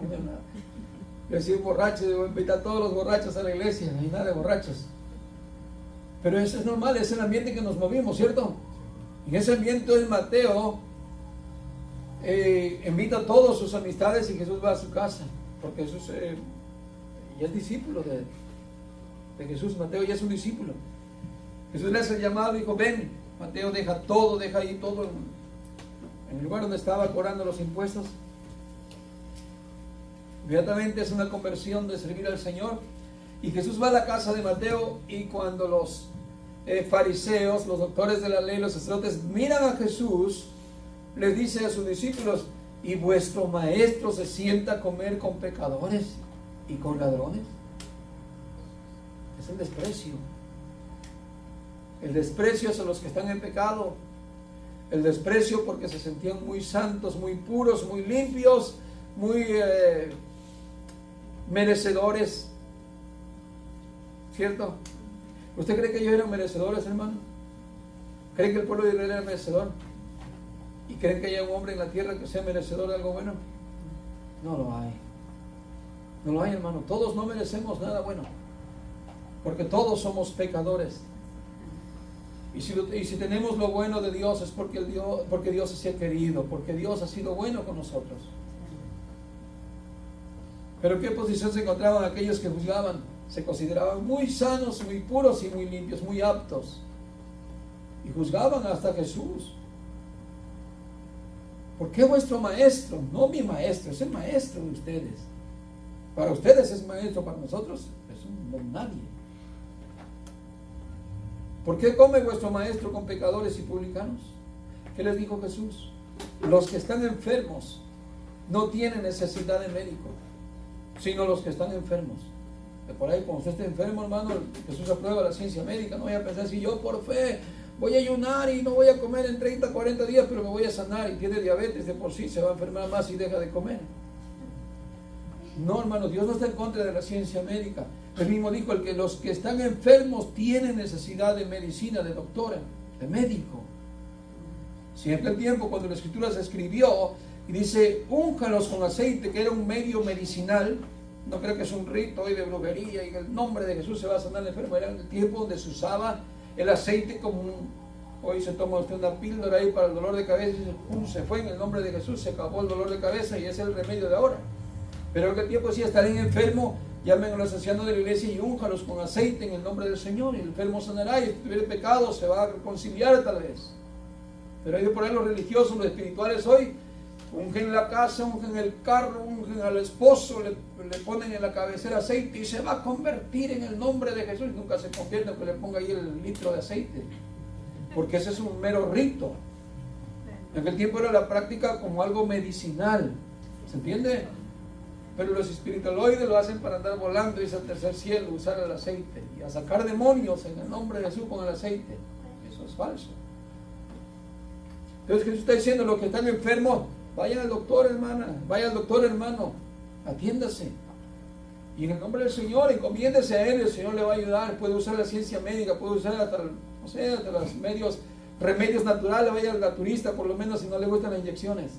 decir borracho, debo invitar a todos los borrachos a la iglesia, no hay nada de borrachos. Pero eso es normal, es el ambiente en que nos movimos, ¿cierto? En ese ambiente el Mateo invita a todas sus amistades y Jesús va a su casa, porque Jesús ya es discípulo de Jesús. Mateo ya es un discípulo. Jesús le hace el llamado y dijo, ven. Mateo deja todo, deja ahí todo en el lugar donde estaba cobrando los impuestos. Inmediatamente es una conversión de servir al Señor. Y Jesús va a la casa de Mateo, y cuando los fariseos, los doctores de la ley, los sacerdotes miran a Jesús, les dice a sus discípulos, ¿y vuestro maestro se sienta a comer con pecadores y con ladrones? Es el desprecio. El desprecio hacia los que están en pecado. El desprecio porque se sentían muy santos, muy puros, muy limpios, muy merecedores. ¿Cierto? ¿Usted cree que ellos eran merecedores, hermano? ¿Creen que el pueblo de Israel era merecedor? ¿Y creen que haya un hombre en la tierra que sea merecedor de algo bueno? No lo hay. No lo hay, hermano. Todos no merecemos nada bueno, porque todos somos pecadores. Y si tenemos lo bueno de Dios es porque Dios se ha querido, porque Dios ha sido bueno con nosotros. Pero ¿qué posición se encontraban aquellos que juzgaban? Se consideraban muy sanos, muy puros y muy limpios, muy aptos. Y juzgaban hasta Jesús. ¿Por qué vuestro maestro? No mi maestro, es el maestro de ustedes. Para ustedes es maestro, para nosotros es un don nadie. ¿Por qué come vuestro maestro con pecadores y publicanos? ¿Qué les dijo Jesús? Los que están enfermos no tienen necesidad de médico, sino los que están enfermos. De por ahí, cuando usted esté enfermo, hermano, Jesús aprueba la ciencia médica. No voy a pensar, si yo por fe voy a ayunar y no voy a comer en 30, 40 días, pero me voy a sanar, y tiene diabetes, de por sí se va a enfermar más y deja de comer. No, hermano, Dios no está en contra de la ciencia médica. Él mismo dijo, los que están enfermos tienen necesidad de medicina, de doctora, de médico. Si en aquel tiempo, cuando la Escritura se escribió y dice, únjalos con aceite, que era un medio medicinal, no creo que es un rito hoy de brujería y que el nombre de Jesús se va a sanar el enfermo. Era el tiempo donde se usaba el aceite como hoy se toma usted una píldora ahí para el dolor de cabeza y se fue en el nombre de Jesús, se acabó el dolor de cabeza y es el remedio de ahora. Pero en aquel tiempo decía, estarán enfermos, llamen a los ancianos de la iglesia y únjalos con aceite en el nombre del Señor, y el enfermo sanará, y si tuviera pecado se va a reconciliar tal vez. Pero hay de por ahí los religiosos, los espirituales hoy, ungen la casa, ungen el carro, ungen al esposo, le ponen en la cabecera aceite y se va a convertir en el nombre de Jesús. Nunca se convierte aunque le ponga ahí el litro de aceite, porque ese es un mero rito. En aquel tiempo era la práctica como algo medicinal, ¿se entiende? Pero los espiritualoides lo hacen para andar volando, irse al tercer cielo, usar el aceite y a sacar demonios en el nombre de Jesús con el aceite. Eso es falso. Entonces Jesús está diciendo, los que están enfermos, vayan al doctor, hermana, vaya al doctor, hermano, atiéndase. Y en el nombre del Señor, encomiéndese a Él, el Señor le va a ayudar. Puede usar la ciencia médica, puede usar hasta, no sé, hasta los remedios naturales, vaya al naturista por lo menos si no le gustan las inyecciones.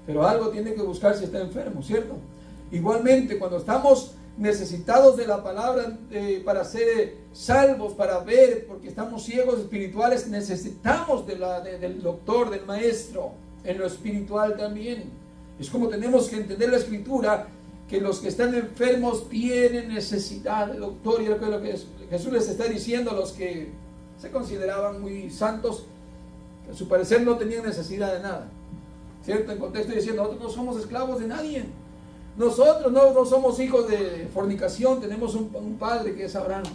Pero algo tiene que buscar si está enfermo, ¿cierto? Igualmente, cuando estamos necesitados de la palabra para ser salvos, para ver, porque estamos ciegos espirituales, necesitamos del doctor, del maestro, en lo espiritual también. Es como tenemos que entender la escritura, que los que están enfermos tienen necesidad del doctor, y es lo que Jesús les está diciendo a los que se consideraban muy santos, que a su parecer no tenían necesidad de nada, ¿cierto? En contexto diciendo, nosotros no somos esclavos de nadie. Nosotros no somos hijos de fornicación, tenemos un padre que es Abraham.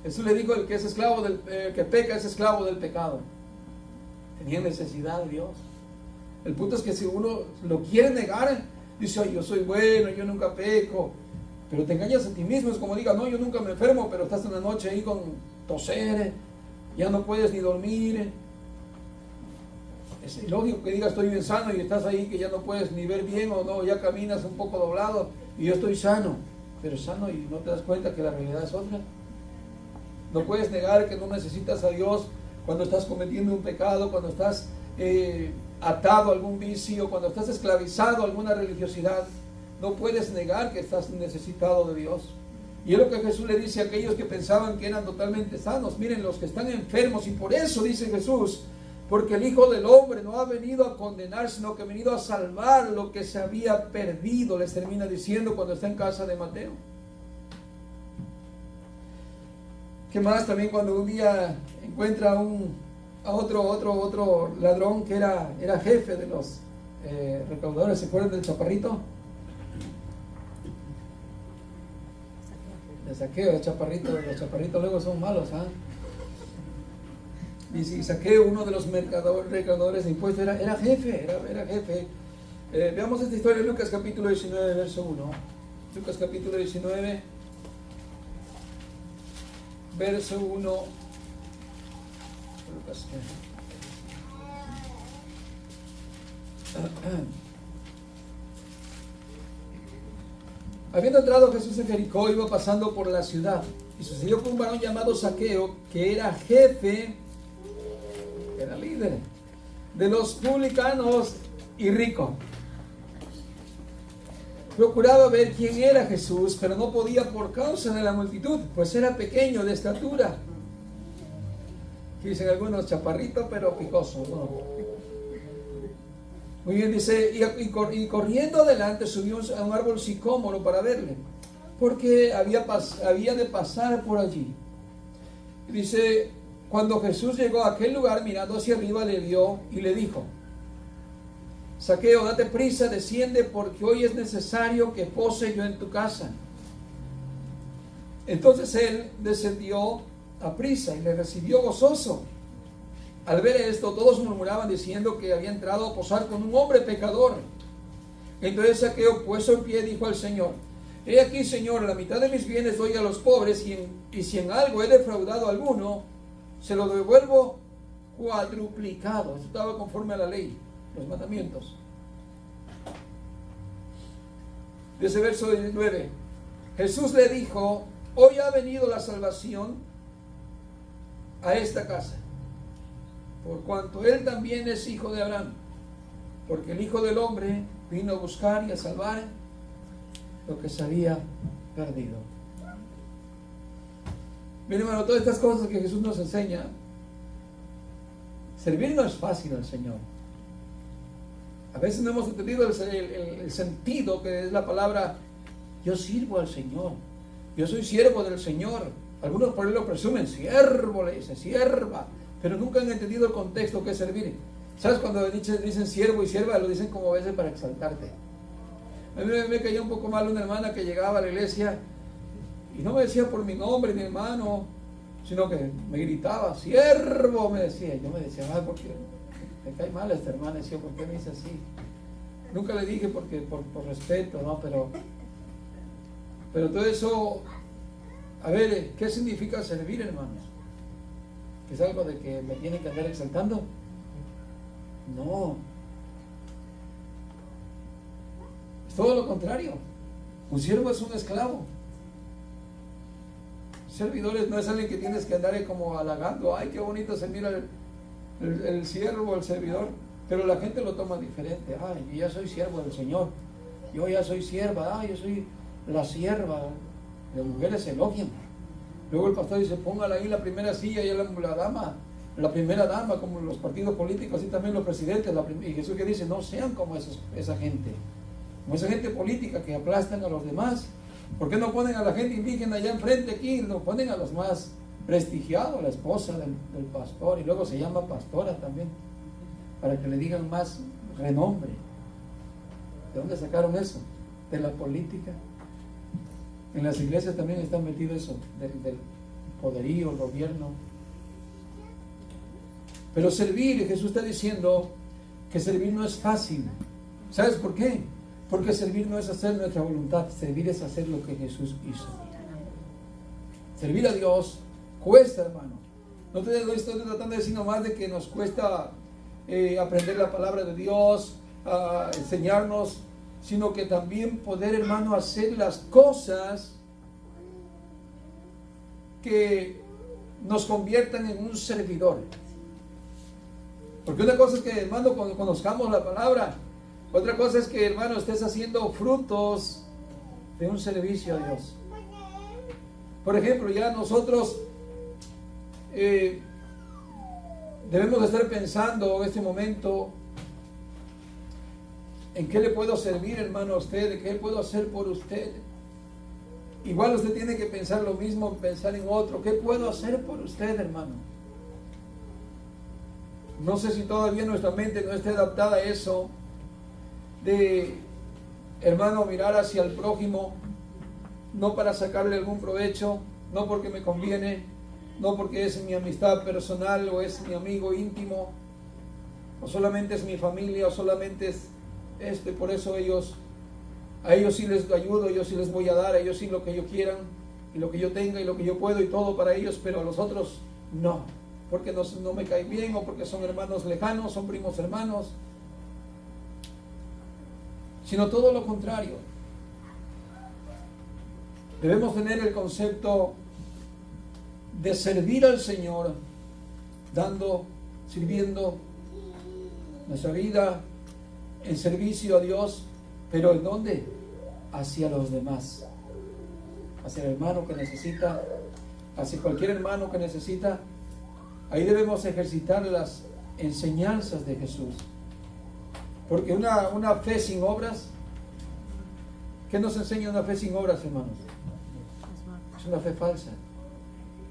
Jesús le dijo, el que es esclavo que peca es esclavo del pecado. Tenía necesidad de Dios. El punto es que si uno lo quiere negar, dice, yo soy bueno, yo nunca peco, pero te engañas a ti mismo. Es como diga, no, yo nunca me enfermo, pero estás en la noche ahí con toser, ya no puedes ni dormir. Es ilógico que digas estoy bien sano y estás ahí que ya no puedes ni ver bien, o no, ya caminas un poco doblado y yo estoy sano, pero sano y no te das cuenta que la realidad es otra. No puedes negar que no necesitas a Dios cuando estás cometiendo un pecado, cuando estás atado a algún vicio, cuando estás esclavizado a alguna religiosidad. No puedes negar que estás necesitado de Dios. Y es lo que Jesús le dice a aquellos que pensaban que eran totalmente sanos. Miren, los que están enfermos, y por eso dice Jesús, porque el Hijo del Hombre no ha venido a condenar, sino que ha venido a salvar lo que se había perdido, les termina diciendo cuando está en casa de Mateo. ¿Qué más? También cuando un día encuentra a otro ladrón que era jefe de los recaudadores, ¿se acuerdan del chaparrito? De Saqueo, el chaparrito, los chaparritos luego son malos, ¿ah? Y Saqueo, uno de los recaudadores de impuestos, era jefe. Veamos esta historia en Lucas capítulo 19, verso 1. Lucas capítulo 19, verso 1. Lucas. Habiendo entrado Jesús en Jericó, iba pasando por la ciudad, y sucedió que un varón llamado Saqueo, que era jefe, era líder de los publicanos y rico, procuraba ver quién era Jesús, pero no podía por causa de la multitud, pues era pequeño de estatura. Dicen algunos, chaparrito pero picoso, ¿no? Muy bien, dice, y corriendo adelante subió a un árbol sicómoro para verle, porque había de pasar por allí. Y dice, cuando Jesús llegó a aquel lugar, mirando hacia arriba, le vio y le dijo, Saqueo, date prisa, desciende, porque hoy es necesario que pose yo en tu casa. Entonces él descendió a prisa y le recibió gozoso. Al ver esto, todos murmuraban diciendo que había entrado a posar con un hombre pecador. Entonces Saqueo, puesto en pie, dijo al Señor, he aquí, Señor, la mitad de mis bienes doy a los pobres, y si en algo he defraudado a alguno, se lo devuelvo cuadruplicado. Esto estaba conforme a la ley, los mandamientos. De ese verso 9, Jesús le dijo, hoy ha venido la salvación a esta casa, por cuanto él también es hijo de Abraham, porque el Hijo del Hombre vino a buscar y a salvar lo que se había perdido. Miren, hermano, todas estas cosas que Jesús nos enseña, servir no es fácil al Señor. A veces no hemos entendido el sentido que es la palabra, yo sirvo al Señor, yo soy siervo del Señor. Algunos por ahí lo presumen, siervo, le dicen, sierva, pero nunca han entendido el contexto que es servir. ¿Sabes? Cuando dicen siervo y sierva, lo dicen como a veces para exaltarte. A mí me caía un poco mal una hermana que llegaba a la iglesia y no me decía por mi nombre, mi hermano, sino que me gritaba, siervo, me decía. Yo me decía, ¿por qué me cae mal esta hermana? Decía, ¿por qué me dice así? Nunca le dije porque por respeto, ¿no? Pero todo eso, a ver, ¿qué significa servir, hermanos? ¿Que es algo de que me tienen que andar exaltando? No. Es todo lo contrario. Un siervo es un esclavo. Servidores no es alguien que tienes que andar como halagando. Ay, qué bonito se mira el siervo, el servidor. Pero la gente lo toma diferente. Ay, yo ya soy siervo del Señor. Yo ya soy sierva. Ay, yo soy la sierva. Las mujeres se elogian. Luego el pastor dice, póngala ahí la primera silla y la dama. La primera dama, como los partidos políticos, y también los presidentes. Y Jesús que dice, no sean como esa gente. Como esa gente política que aplastan a los demás. ¿Por qué no ponen a la gente indígena allá enfrente aquí? Lo ponen a los más prestigiados, la esposa del pastor, y luego se llama pastora también, para que le digan más renombre. ¿De dónde sacaron eso? De la política. En las iglesias también está metido eso, del poderío, el gobierno. Pero servir, Jesús está diciendo que servir no es fácil. ¿Sabes por qué? Porque servir no es hacer nuestra voluntad, servir es hacer lo que Jesús hizo. Servir a Dios cuesta, hermano. No estoy tratando de decir nomás de que nos cuesta aprender la palabra de Dios, enseñarnos, sino que también poder, hermano, hacer las cosas que nos conviertan en un servidor. Porque una cosa es que, hermano, cuando conozcamos la palabra, otra cosa es que, hermano, estés haciendo frutos de un servicio a Dios. Por ejemplo, ya nosotros debemos estar pensando en este momento en qué le puedo servir, hermano, a usted, qué puedo hacer por usted. Igual usted tiene que pensar lo mismo, pensar en otro. ¿Qué puedo hacer por usted, hermano? No sé si todavía nuestra mente no esté adaptada a eso, de, hermano, mirar hacia el prójimo, no para sacarle algún provecho, no porque me conviene, no porque es mi amistad personal o es mi amigo íntimo, o solamente es mi familia, o solamente es por eso a ellos sí les ayudo, yo sí les voy a dar, a ellos sí lo que ellos quieran, y lo que yo tenga, y lo que yo puedo, y todo para ellos, pero a los otros no, porque no me caen bien, o porque son hermanos lejanos, son primos hermanos, sino todo lo contrario. Debemos tener el concepto de servir al Señor, dando, sirviendo nuestra vida en servicio a Dios, pero ¿en dónde? Hacia los demás, hacia el hermano que necesita, hacia cualquier hermano que necesita. Ahí debemos ejercitar las enseñanzas de Jesús. Porque una fe sin obras, ¿qué nos enseña una fe sin obras, hermanos? Es una fe falsa.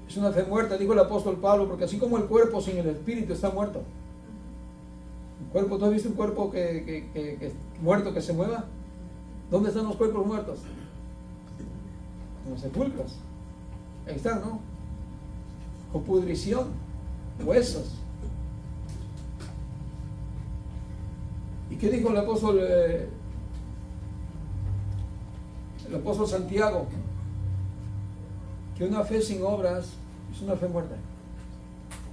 Es una fe muerta, dijo el apóstol Pablo, porque así como el cuerpo sin el espíritu está muerto. El cuerpo, ¿tú has visto un cuerpo que muerto que se mueva? ¿Dónde están los cuerpos muertos? En los sepulcros. Ahí están, ¿no? Con pudrición, huesos. ¿Y qué dijo el apóstol Santiago? Que una fe sin obras es una fe muerta.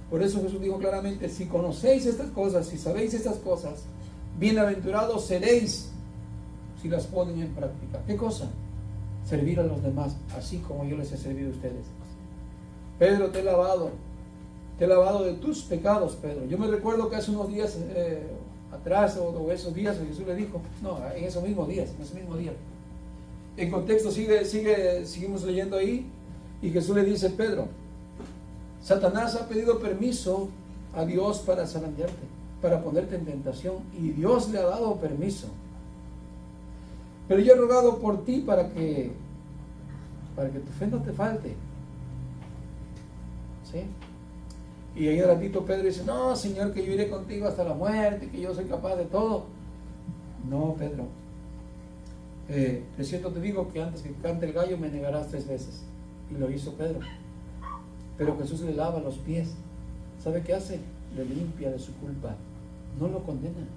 Por eso Jesús dijo claramente, si conocéis estas cosas, si sabéis estas cosas, bienaventurados seréis si las ponen en práctica. ¿Qué cosa? Servir a los demás, así como yo les he servido a ustedes. Pedro, te he lavado de tus pecados, Pedro. Yo me recuerdo que hace unos días atrás, o esos días, Jesús le dijo, no, en esos mismos días, en contexto seguimos leyendo ahí, y Jesús le dice, Pedro, Satanás ha pedido permiso a Dios para zarandearte. para ponerte en tentación, y Dios le ha dado permiso. Pero yo he rogado por ti para que tu fe no te falte. ¿Sí? Y ahí al ratito Pedro dice, no, Señor, que yo iré contigo hasta la muerte, que yo soy capaz de todo. No, Pedro. De cierto te digo que antes que cante el gallo me negarás 3 veces. Y lo hizo Pedro. Pero Jesús le lava los pies. ¿Sabe qué hace? Le limpia de su culpa. No lo condena.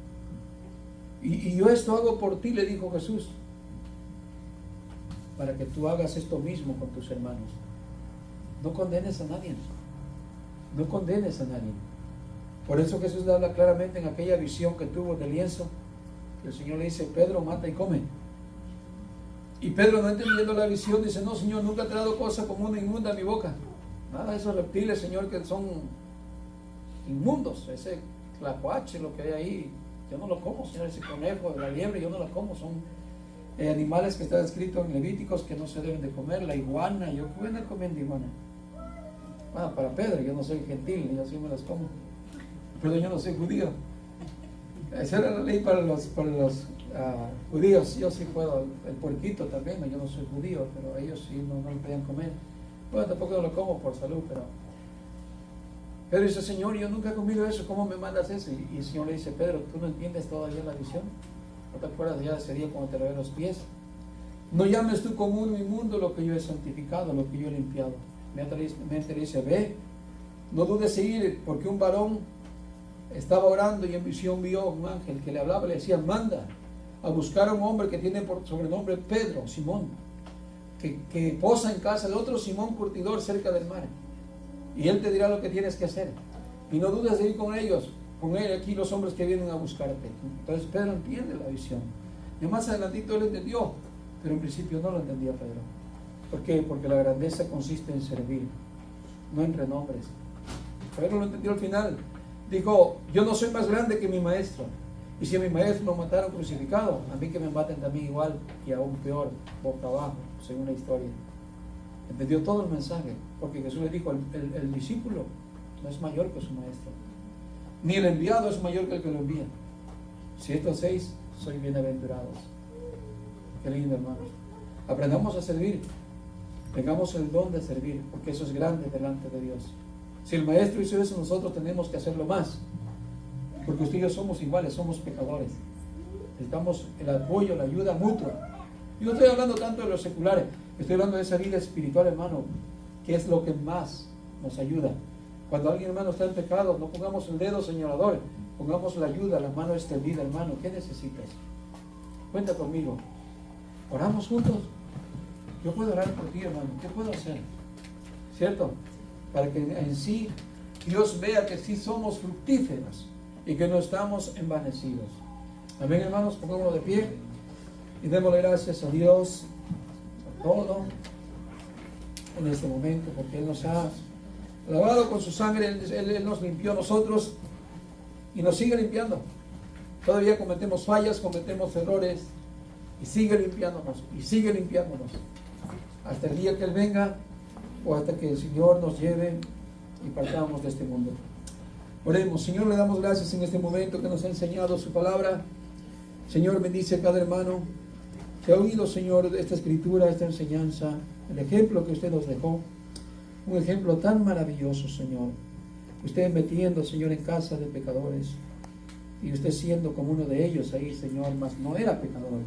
Y yo esto hago por ti, le dijo Jesús, para que tú hagas esto mismo con tus hermanos. No condenes a nadie. No condenes a nadie. Por eso Jesús le habla claramente en aquella visión que tuvo del lienzo. El Señor le dice, Pedro, mata y come. Y Pedro, no entendiendo la visión, dice, no, Señor, nunca te he dado cosa común e inmunda a mi boca. Nada de esos reptiles, Señor, que son inmundos. Ese tlacuache, lo que hay ahí, yo no lo como, Señor. Ese conejo, la liebre, yo no lo como. Son animales que están escritos en Levíticos que no se deben de comer. La iguana, yo voy a andar comiendo iguana. Bueno, para Pedro, yo no soy gentil, yo sí me las como. Pero yo no soy judío. Esa era la ley para los judíos. Yo sí puedo, el puerquito también, yo no soy judío, pero ellos sí no lo podían comer. Bueno, tampoco no lo como por salud, pero dice, Señor, yo nunca he comido eso, ¿cómo me mandas eso? Y el Señor le dice, Pedro, ¿tú no entiendes todavía la visión? ¿No te acuerdas ya de ese día cuando te lavé los pies? No llames tú común o inmundo lo que yo he santificado, lo que yo he limpiado. Mente le dice, ve, no dudes en ir, porque un varón estaba orando y en visión vio un ángel que le hablaba, le decía, manda a buscar a un hombre que tiene por sobrenombre Pedro, Simón, que posa en casa de otro Simón curtidor cerca del mar, y él te dirá lo que tienes que hacer, y no dudes de ir con ellos, con él aquí los hombres que vienen a buscarte. Entonces Pedro entiende la visión, y más adelantito él entendió, pero en principio no lo entendía Pedro. ¿Por qué? Porque la grandeza consiste en servir, no en renombres. Pedro lo entendió al final. Dijo, yo no soy más grande que mi maestro. Y si a mi maestro lo mataron crucificado, a mí que me maten también igual y aún peor, boca abajo, según la historia. Entendió todo el mensaje, porque Jesús le dijo, el discípulo no es mayor que su maestro, ni el enviado es mayor que el que lo envía. Si estos 6 soy bienaventurados. Qué lindo, hermanos. Aprendamos a servir. Tengamos el don de servir, porque eso es grande delante de Dios. Si el maestro hizo eso, nosotros tenemos que hacerlo más, porque usted y yo somos iguales, somos pecadores. Necesitamos el apoyo, la ayuda mutua. Y no estoy hablando tanto de los seculares, estoy hablando de esa vida espiritual, hermano, que es lo que más nos ayuda. Cuando alguien, hermano, está en pecado, no pongamos el dedo señalador, pongamos la ayuda, la mano extendida, hermano. ¿Qué necesitas? Cuenta conmigo. ¿Oramos juntos? Yo puedo orar por ti, hermano. ¿Qué puedo hacer? ¿Cierto? Para que en sí Dios vea que sí somos fructíferos y que no estamos envanecidos. Amén, hermanos. Pongámonos de pie y démosle gracias a Dios por todo en este momento, porque Él nos ha lavado con su sangre. Él nos limpió a nosotros y nos sigue limpiando. Todavía cometemos fallas, cometemos errores, y sigue limpiándonos hasta el día que Él venga, o hasta que el Señor nos lleve y partamos de este mundo. Oremos. Señor, le damos gracias en este momento que nos ha enseñado su palabra. Señor, bendice a cada hermano que ha oído, Señor, esta escritura, esta enseñanza, el ejemplo que usted nos dejó, un ejemplo tan maravilloso, Señor. Usted metiendo, Señor, en casa de pecadores, y usted siendo como uno de ellos ahí, Señor, mas no era pecador,